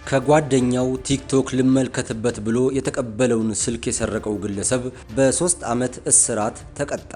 ከጓደኛው ቲክቶክ ልመልከትበት ብሎ የተቀበለውን ስልክ የሰረቀው ግለሰብ በ3 ዓመት እስራት ተቀጣ።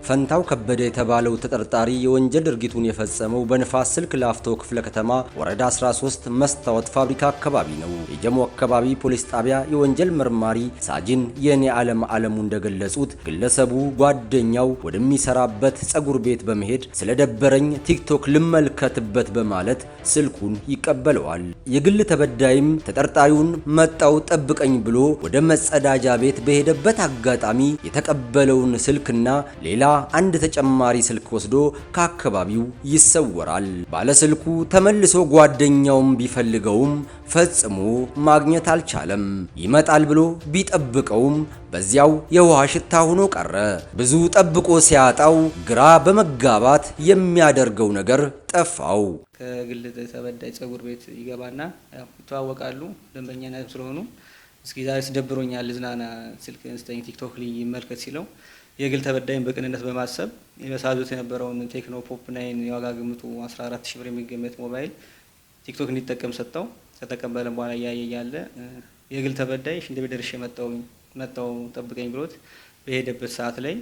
ፈንታው ከበደ የተባለው ተጠርጣሪ የወንጀል ድርጊቱን የፈጸመው በንፋስ ስልክ ላፍቶ ክፍለ ከተማ ወረዳ 13 መስታወት ፋብሪካ አካባቢ ነው። የጀሞ አካባቢ ፖሊስ ጣቢያ የወንጀል መርማሪ ሳጅን የኔ ዓለሙ እንደገለጹት ግለሰቡ ጓደኛው ወደሚሰራበት ጸጉር ቤት በመሄድ ስለደበረኝ ቲክቶክ ልመልከትበት በማለት ስልኩን ይቀበለዋል። የግል ተበዳይም ተጠርጣሪውን መጣው ጠብቀኝ ብሎ ወደ መጸዳጃ ቤት በሄደበት አጋጣሚ የተቀበለውን ስልክና ሌላ አንድ ተጨማሪ ስልክ ወስዶ ከአካባቢው ይሰወራል። ባለስልኩ ተመልሶ ጓደኛውን ቢፈልገውም ፈጽሞ ማግኘት አልቻለም። ይመጣል ብሎ ቢጠብቀውም በዚያው የውሃ ሽታ ሆኖ ቀረ። ብዙ ጠብቆ ሲያጣው ግራ በመጋባት የሚያደርገው ነገር ጠፋው። ከግል ተበዳይ ጸጉር ቤት ይገባና ይተዋወቃሉ። ደንበኛ ስለሆኑ እስኪ ዛሬ ስደብሮኛል ዝናና ስልክ እንስተኝ ቲክቶክ ላይ ይመልከት ሲለው የግል ተበዳይን በቅንነት በማሰብ የመሳዙት የነበረውን ቴክኖ ፖፕ 9 የዋጋ ግምቱ 14000 ብር የሚገመት ሞባይል ቲክቶክ እንዲጠቀም ሰጠው። ከተቀበለ በኋላ ያያያለ የግል ተበዳይ ሽንት ቤት ደርሼ መጣው ጠብቀኝ ብሎት በሄደበት ሰዓት ላይ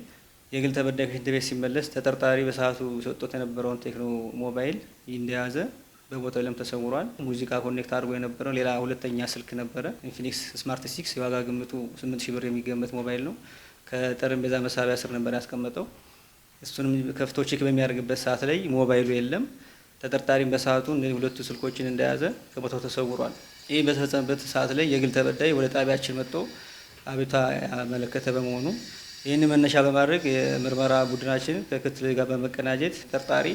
የግል ተበዳይ ከሽንት ቤት ሲመለስ ተጠርጣሪ በሰዓቱ ሰጥቶት የነበረውን ቴክኖ ሞባይል እንደያዘ በቦታው ለም ተሰውሯል። ሙዚቃ ኮኔክት አድርጎ የነበረው ሌላ ሁለተኛ ስልክ ነበረ። ኢንፊኒክስ ስማርት 6 የዋጋ ግምቱ 8000 ብር የሚገመት ሞባይል ነው። ከጠረጴዛ መሳቢያ ስር ነበር ያስቀመጠው። እሱንም ከፍቶ ቼክ በሚያደርግበት ሰዓት ላይ ሞባይሉ የለም። ተጠርጣሪም በሰዓቱ እነዚህ ሁለቱ ስልኮችን እንደያዘ ከቦታው ተሰውሯል። ይህ በተፈጸመበት ሰዓት ላይ የግል ተበዳይ ወደ ጣቢያችን መጥቶ አቤቱታ ያመለከተ በመሆኑ ይህን መነሻ በማድረግ የምርመራ ቡድናችን ከክትል ጋር በመቀናጀት ተጠርጣሪ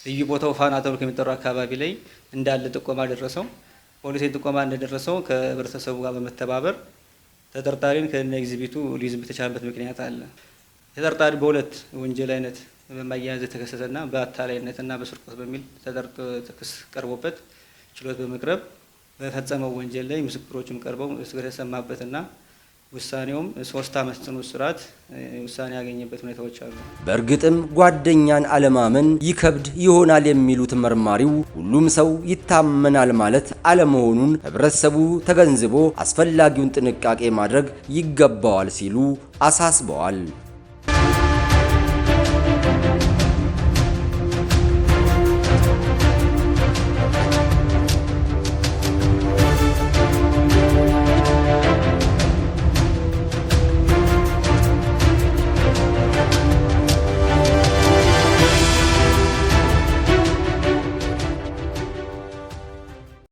ልዩ ቦታው ፋና ተብሎ ከሚጠራው አካባቢ ላይ እንዳለ ጥቆማ ደረሰው። ፖሊስ ጥቆማ እንደደረሰው ከህብረተሰቡ ጋር በመተባበር ተጠርጣሪን ከነ ኤግዚቢቱ ሊይዝበት የተቻለበት ምክንያት አለ። ተጠርጣሪ በሁለት ወንጀል አይነት በማያያዝ የተከሰሰና በአታላይነትና በስርቆት በሚል ክስ ቀርቦበት ችሎት በመቅረብ በፈጸመው ወንጀል ላይ ምስክሮችም ቀርበው የተሰማበትና ውሳኔውም 3 ዓመት ጽኑ እስራት ውሳኔ ያገኘበት ሁኔታዎች አሉ። በእርግጥም ጓደኛን አለማመን ይከብድ ይሆናል የሚሉት መርማሪው ሁሉም ሰው ይታመናል ማለት አለመሆኑን ህብረተሰቡ ተገንዝቦ አስፈላጊውን ጥንቃቄ ማድረግ ይገባዋል ሲሉ አሳስበዋል።